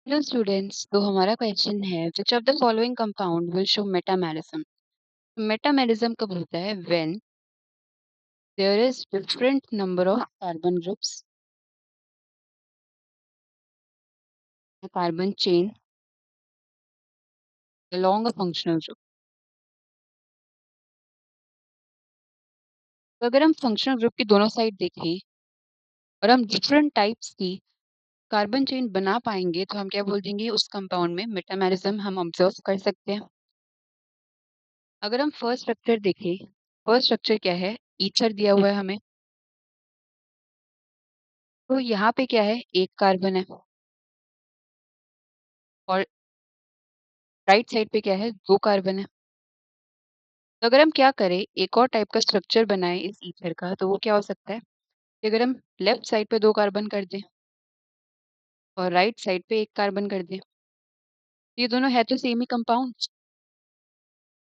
Hello students, तो हमारा question है which of the following compound will show metamerism. Metamerism कब होता है? When there is different number of carbon groups, carbon chain along a functional group। तो अगर हम फंक्शनल ग्रुप की दोनों साइड देखें और हम डिफरेंट टाइप्स की कार्बन चेन बना पाएंगे तो हम क्या बोल देंगे, उस कंपाउंड में मेटामेरिज्म हम ऑब्जर्व कर सकते हैं। अगर हम फर्स्ट स्ट्रक्चर देखें, फर्स्ट स्ट्रक्चर क्या है? ईथर दिया हुआ है हमें। तो यहाँ पे क्या है? एक कार्बन है और राइट साइड पे क्या है? दो कार्बन है। तो अगर हम क्या करें, एक और टाइप का स्ट्रक्चर बनाएं इस ईथर का, तो वो क्या हो सकता है कि अगर हम लेफ्ट साइड पे दो कार्बन कर दें और राइट साइड पे एक कार्बन कर दें, तो ये दोनों है तो सेम ही कंपाउंड।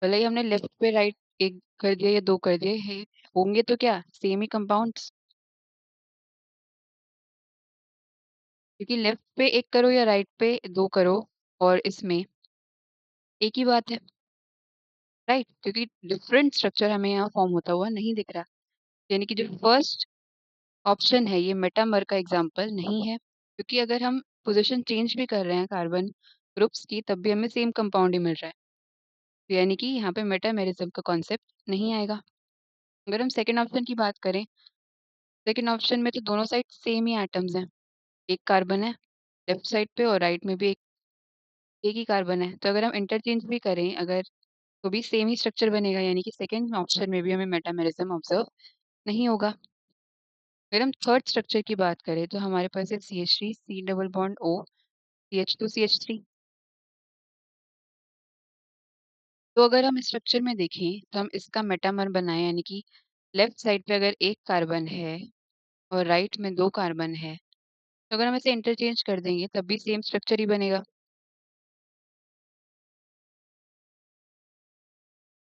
भले ही हमने लेफ्ट पे राइट एक कर दिया या दो कर दिए है, होंगे तो क्या सेम ही कंपाउंड्स। क्योंकि लेफ्ट पे एक करो या राइट पे दो करो और इसमें एक ही बात है, राइट? क्योंकि डिफरेंट स्ट्रक्चर हमें यहाँ फॉर्म होता हुआ नहीं दिख रहा। यानी कि जो फर्स्ट ऑप्शन है ये मेटामर का एग्जाम्पल नहीं है, क्योंकि अगर हम पोजीशन चेंज भी कर रहे हैं कार्बन ग्रुप्स की तब भी हमें सेम कंपाउंड ही मिल रहा है। तो यानी कि यहाँ पे मेटामेरिज्म का कॉन्सेप्ट नहीं आएगा। अगर हम सेकंड ऑप्शन की बात करें, सेकंड ऑप्शन में तो दोनों साइड सेम ही एटम्स हैं, एक कार्बन है लेफ्ट साइड पे और राइट में भी एक ही कार्बन है। तो अगर हम इंटरचेंज भी करें अगर, तो भी सेम ही स्ट्रक्चर बनेगा, यानी कि सेकंड ऑप्शन में भी हमें मेटामेरिज्म ऑब्जर्व नहीं होगा। अगर हम थर्ड स्ट्रक्चर की बात करें तो हमारे पास है CH3, C double bond O, CH2, CH3। तो अगर हम स्ट्रक्चर में देखें तो हम इसका मेटामर बनाएं, यानी कि लेफ्ट साइड पे अगर एक कार्बन है और राइट में दो कार्बन है, तो अगर हम इसे इंटरचेंज कर देंगे तब भी सेम स्ट्रक्चर ही बनेगा।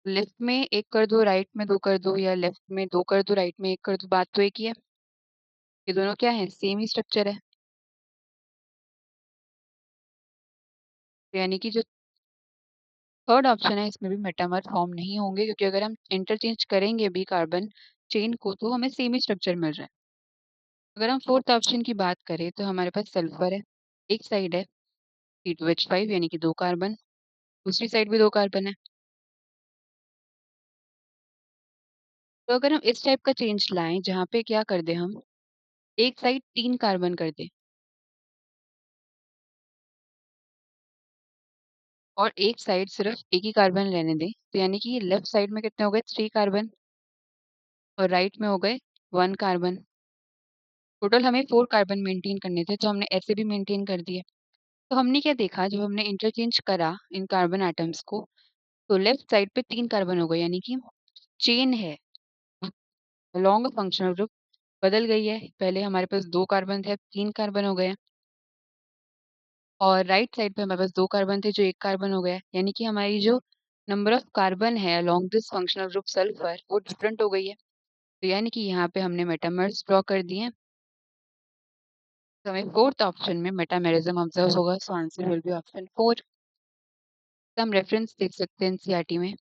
लेफ्ट में एक कर दो, राइट में दो कर दो, या लेफ्ट में दो कर दो, राइट में एक कर दो, बात तो एक ही है। ये दोनों क्या है? सेम ही स्ट्रक्चर है। तो यानी कि जो थर्ड ऑप्शन है इसमें भी मेटामर फॉर्म नहीं होंगे, क्योंकि अगर हम इंटरचेंज करेंगे भी कार्बन चेन को तो हमें सेम ही स्ट्रक्चर मिल रहा है। अगर हम फोर्थ ऑप्शन की बात करें तो हमारे पास सल्फर है, एक साइड है C2H5 यानी कि दो कार्बन, दूसरी साइड भी दो कार्बन है। तो अगर हम इस टाइप का चेंज लाएं जहाँ पे क्या कर दे, हम एक साइड तीन कार्बन कर दे और एक साइड सिर्फ एक ही कार्बन रहने दें, तो यानी कि लेफ्ट साइड में कितने हो गए? थ्री कार्बन और राइट में हो गए वन कार्बन। टोटल हमें फोर कार्बन मेंटेन करने थे, तो हमने ऐसे भी मेंटेन कर दिए। तो हमने क्या देखा, जब हमने इंटरचेंज करा इन कार्बन एटम्स को, तो लेफ्ट साइड पे तीन कार्बन हो गए, यानी कि चेन है अलोंग अ फंक्शनल ग्रुप बदल गई है। पहले हमारे पास दो कार्बन थे, अब तीन कार्बन हो गए हैं। और राइट साइड पे हमारे पास दो कार्बन थे जो एक कार्बन हो गया है, यानी कि हमारी जो नंबर ऑफ कार्बन है along this functional group sulphur वो डिफरेंट हो गई है। तो यानी कि यहाँ पे हमने मेटामर्स ड्रॉ कर दिए हैं। तो हमें फोर्थ ऑप्शन में मेटामेरिज्म ऑब्जर्व होगा, so answer will be option 4। हम रेफरेंस देख सकते हैं एनसीईआरटी में,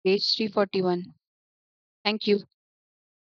पेज 341। Thank you.